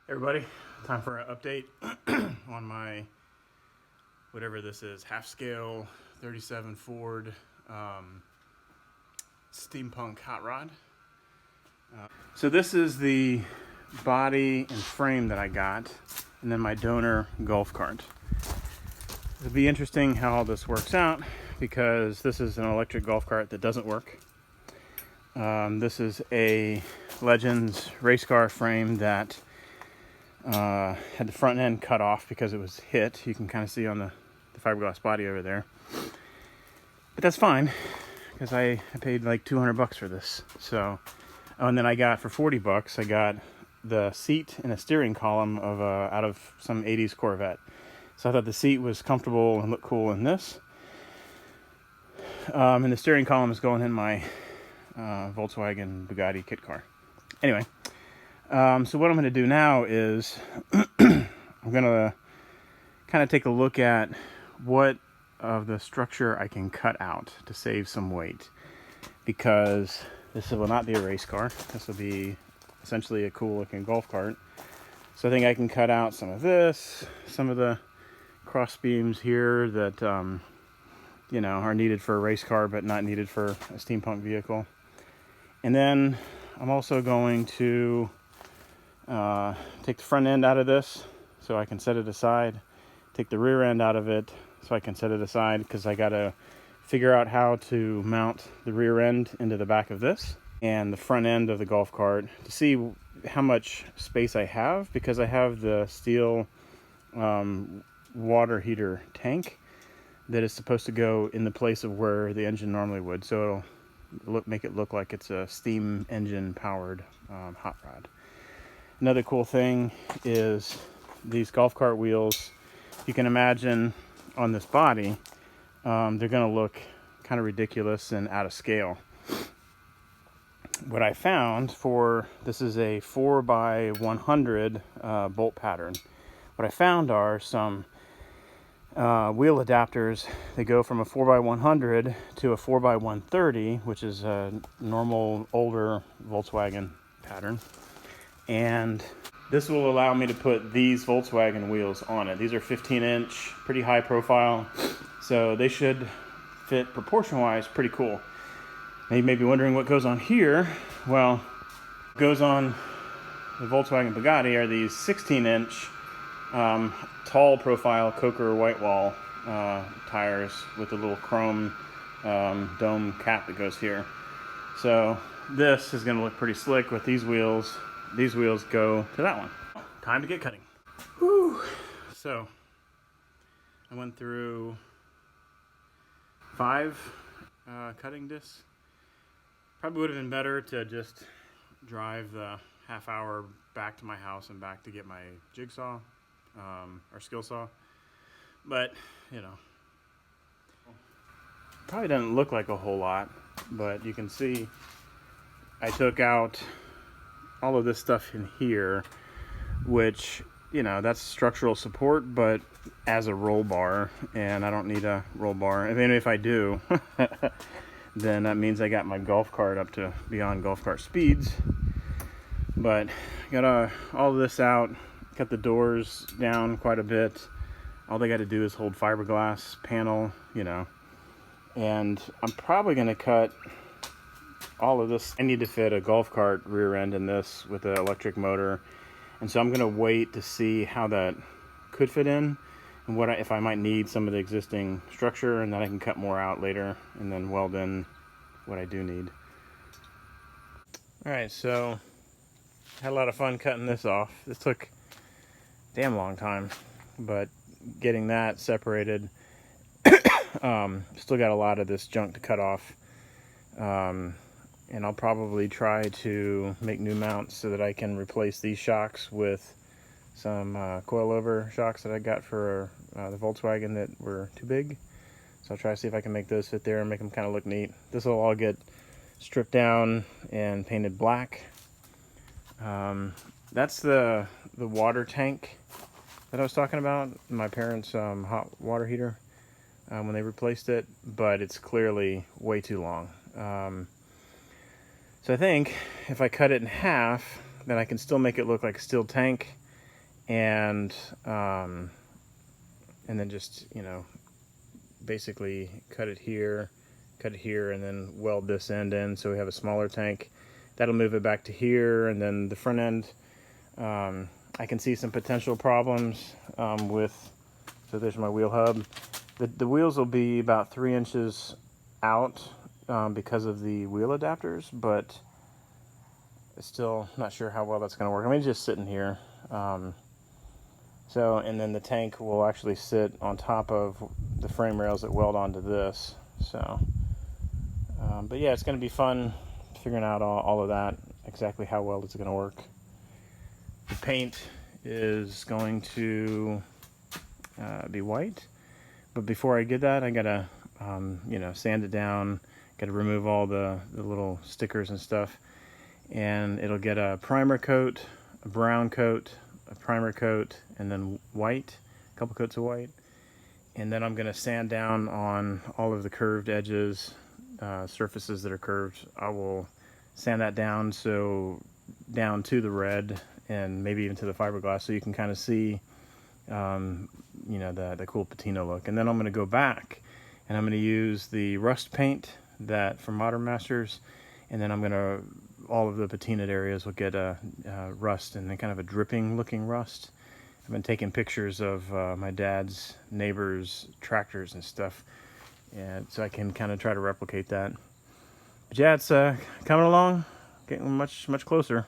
Everybody, time for an update on my, whatever this is, half scale 37 Ford Steampunk Hot Rod. So this is the body and frame that I got, and then my donor golf cart. It'll be interesting how all this works out because this is an electric golf cart that doesn't work. This is a Legends race car frame that had the front end cut off because it was hit. You can kind of see on the fiberglass body over there. But that's fine because I paid like $200 for this. So, oh, and then I got for $40, I got the seat and a steering column of out of some 80s Corvette. So I thought the seat was comfortable and looked cool in this. And the steering column is going in my Volkswagen Bugatti kit car. Anyway, so what I'm going to do now is I'm going to kind of take a look at what of the structure I can cut out to save some weight, because this will not be a race car. This will be essentially a cool looking golf cart. So I think I can cut out some of this, some of the cross beams here that you know, are needed for a race car but not needed for a steampunk vehicle. And then I'm also going to take the front end out of this so I can set it aside, take the rear end out of it so I can set it aside, because I got to figure out how to mount the rear end into the back of this and the front end of the golf cart to see how much space I have, because I have the steel water heater tank that is supposed to go in the place of where the engine normally would, so it'll make it look like it's a steam engine powered hot rod. Another cool thing is these golf cart wheels. You can imagine on this body, they're going to look kind of ridiculous and out of scale. What I found for this is a 4x100 bolt pattern. What I found are some wheel adapters. They go from a 4x100 to a 4x130, which is a normal older Volkswagen pattern. And this will allow me to put these Volkswagen wheels on it. These are 15-inch, pretty high profile, so they should fit proportion-wise pretty cool. Now you may be wondering what goes on here. Well, what goes on the Volkswagen Bugatti are these 16-inch tall profile Coker white wall tires with a little chrome dome cap that goes here. So this is going to look pretty slick with these wheels. These wheels go to that one. Time to get cutting. Whew. So I went through 5 cutting discs. Probably would have been better to just drive the half hour back to my house and back to get my jigsaw or skill saw, but you know, probably doesn't look like a whole lot, but you can see I took out all of this stuff in here, which, you know, that's structural support, but as a roll bar, and I don't need a roll bar. I mean, if I do, then that means I got my golf cart up to beyond golf cart speeds. But got all of this out, cut the doors down quite a bit. All they got to do is hold fiberglass panel, you know, and I'm probably going to cut all of this. I need to fit a golf cart rear end in this with an electric motor, and so I'm going to wait to see how that could fit in and what if I might need some of the existing structure, and then I can cut more out later and then weld in what I do need. Alright, so I had a lot of fun cutting this off. This took a damn long time, but getting that separated, still got a lot of this junk to cut off. And I'll probably try to make new mounts so that I can replace these shocks with some coilover shocks that I got for the Volkswagen that were too big. So I'll try to see if I can make those fit there and make them kind of look neat. This will all get stripped down and painted black. That's the water tank that I was talking about, my parents' hot water heater when they replaced it, but it's clearly way too long. So I think if I cut it in half, then I can still make it look like a steel tank, and then just, you know, basically cut it here, and then weld this end in so we have a smaller tank. That'll move it back to here, and then the front end, I can see some potential problems with, so there's my wheel hub. The wheels will be about 3 inches out because of the wheel adapters, but still not sure how well that's going to work. I mean, just sitting here. So, and then the tank will actually sit on top of the frame rails that weld onto this. So, but yeah, it's going to be fun figuring out all of that, exactly how well it's going to work. The paint is going to be white, but before I get that, I gotta you know, sand it down, gotta remove all the little stickers and stuff, and it'll get a primer coat, a brown coat, a primer coat, and then white, a couple coats of white, and then I'm gonna sand down on all of the curved edges, surfaces that are curved. I will sand that down, so down to the red and maybe even to the fiberglass, so you can kind of see you know, the cool patina look. And then I'm going to go back and I'm going to use the rust paint that from Modern Masters, and then I'm going to, all of the patinaed areas will get a rust, and then kind of a dripping looking rust. I've been taking pictures of my dad's neighbors' tractors and stuff, and so I can kind of try to replicate that. But yeah, it's coming along, getting much closer.